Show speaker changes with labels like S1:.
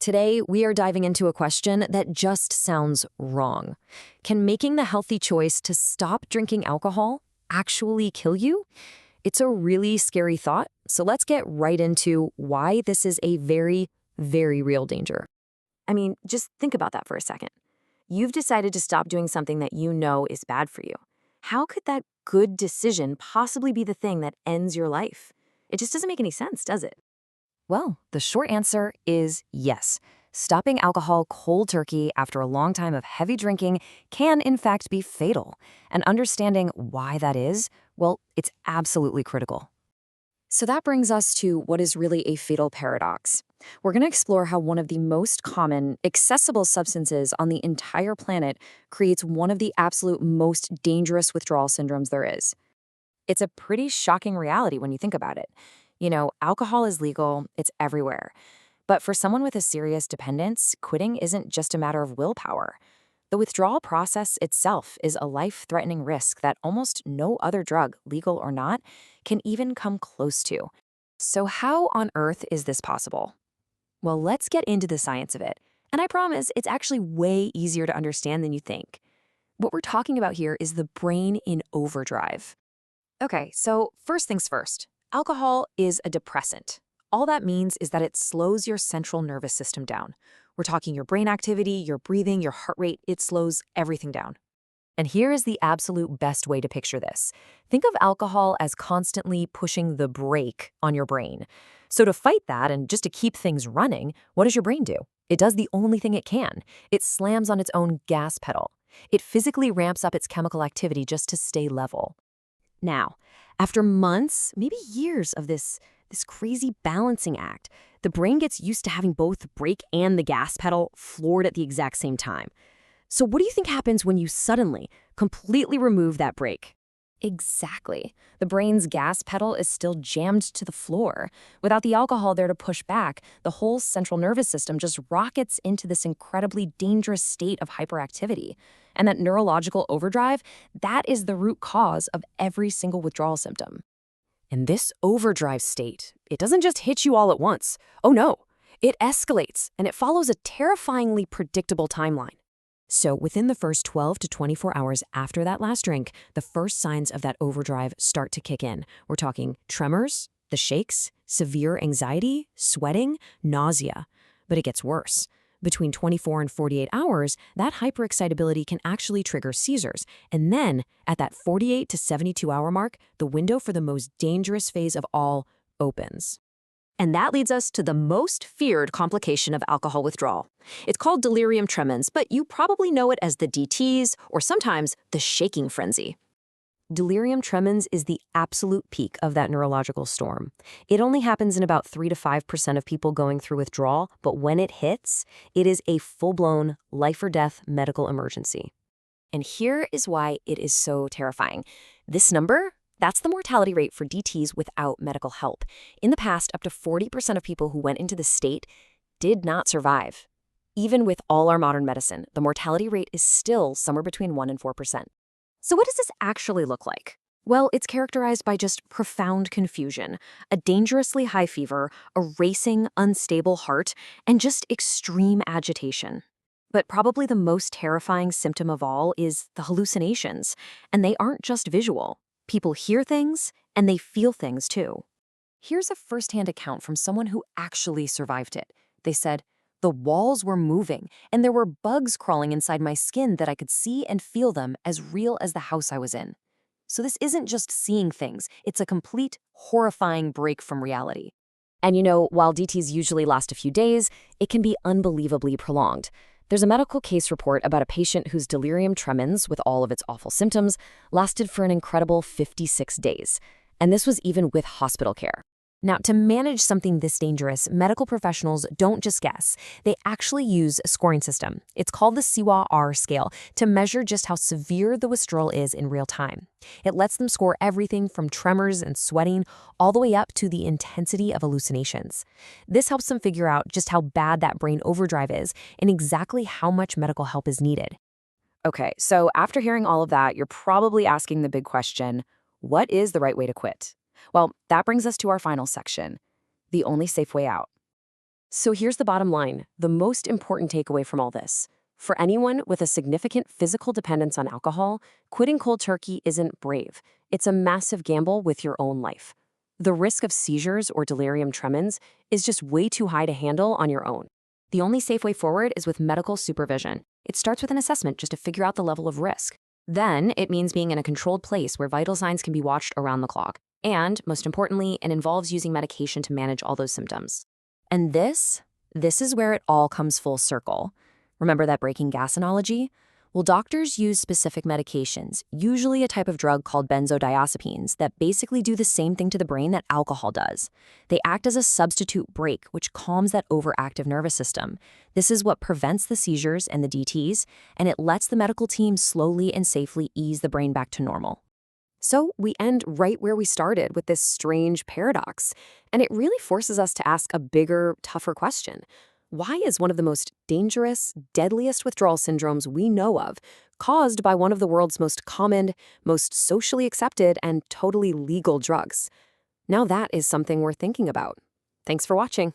S1: Today, we are diving into a question that just sounds wrong. Can making the healthy choice to stop drinking alcohol actually kill you? It's a really scary thought, so let's get right into why this is a very, very real danger. I mean, just think about that for a second. You've decided to stop doing something that you know is bad for you. How could that good decision possibly be the thing that ends your life? It just doesn't make any sense, does it? Well, the short answer is yes. Stopping alcohol cold turkey after a long time of heavy drinking can, in fact, be fatal. And understanding why that is, well, it's absolutely critical. So that brings us to what is really a fatal paradox. We're going to explore how one of the most common, accessible substances on the entire planet creates one of the absolute most dangerous withdrawal syndromes there is. It's a pretty shocking reality when you think about it. You know, alcohol is legal, it's everywhere. But for someone with a serious dependence, quitting isn't just a matter of willpower. The withdrawal process itself is a life-threatening risk that almost no other drug, legal or not, can even come close to. So how on earth is this possible? Well, let's get into the science of it. And I promise it's actually way easier to understand than you think. What we're talking about here is the brain in overdrive. Okay, so first things first. Alcohol is a depressant. All that means is that it slows your central nervous system down. We're talking your brain activity, your breathing, your heart rate. It slows everything down. And here is the absolute best way to picture this. Think of alcohol as constantly pushing the brake on your brain. So to fight that and just to keep things running, what does your brain do? It does the only thing it can. It slams on its own gas pedal. It physically ramps up its chemical activity just to stay level. Now, after months, maybe years of this crazy balancing act, the brain gets used to having both the brake and the gas pedal floored at the exact same time. So what do you think happens when you suddenly, completely remove that brake? Exactly. The brain's gas pedal is still jammed to the floor. Without the alcohol there to push back, the whole central nervous system just rockets into this incredibly dangerous state of hyperactivity. And that neurological overdrive, that is the root cause of every single withdrawal symptom. And this overdrive state, it doesn't just hit you all at once. Oh no, it escalates, and it follows a terrifyingly predictable timeline. So within the first 12 to 24 hours after that last drink, the first signs of that overdrive start to kick in. We're talking tremors, the shakes, severe anxiety, sweating, nausea. But it gets worse. Between 24 and 48 hours, that hyperexcitability can actually trigger seizures. And then, at that 48 to 72-hour mark, the window for the most dangerous phase of all opens. And that leads us to the most feared complication of alcohol withdrawal. It's called delirium tremens, but you probably know it as the DTs or sometimes the shaking frenzy. Delirium tremens is the absolute peak of that neurological storm. It only happens in about 3 to 5% of people going through withdrawal, but when it hits, it is a full-blown life-or-death medical emergency. And here is why it is so terrifying. This number, that's the mortality rate for DTs without medical help. In the past, up to 40% of people who went into this state did not survive. Even with all our modern medicine, the mortality rate is still somewhere between 1 and 4%. So what does this actually look like? Well, it's characterized by just profound confusion, a dangerously high fever, a racing, unstable heart, and just extreme agitation. But probably the most terrifying symptom of all is the hallucinations, and they aren't just visual. People hear things, and they feel things too. Here's a firsthand account from someone who actually survived it. They said, "The walls were moving, and there were bugs crawling inside my skin that I could see and feel them as real as the house I was in." So this isn't just seeing things, it's a complete, horrifying break from reality. And you know, while DTs usually last a few days, it can be unbelievably prolonged. There's a medical case report about a patient whose delirium tremens, with all of its awful symptoms, lasted for an incredible 56 days. And this was even with hospital care. Now, to manage something this dangerous, medical professionals don't just guess. They actually use a scoring system. It's called the CWA-R scale to measure just how severe the withdrawal is in real time. It lets them score everything from tremors and sweating all the way up to the intensity of hallucinations. This helps them figure out just how bad that brain overdrive is and exactly how much medical help is needed. Okay, so after hearing all of that, you're probably asking the big question, what is the right way to quit? Well, that brings us to our final section, the only safe way out. So here's the bottom line, the most important takeaway from all this. For anyone with a significant physical dependence on alcohol, quitting cold turkey isn't brave. It's a massive gamble with your own life. The risk of seizures or delirium tremens is just way too high to handle on your own. The only safe way forward is with medical supervision. It starts with an assessment just to figure out the level of risk. Then it means being in a controlled place where vital signs can be watched around the clock. And, most importantly, it involves using medication to manage all those symptoms. And this is where it all comes full circle. Remember that breaking gas analogy? Well, doctors use specific medications, usually a type of drug called benzodiazepines, that basically do the same thing to the brain that alcohol does. They act as a substitute brake, which calms that overactive nervous system. This is what prevents the seizures and the DTs, and it lets the medical team slowly and safely ease the brain back to normal. So we end right where we started with this strange paradox, and it really forces us to ask a bigger, tougher question. Why is one of the most dangerous, deadliest withdrawal syndromes we know of caused by one of the world's most common, most socially accepted, and totally legal drugs? Now that is something we're thinking about. Thanks for watching.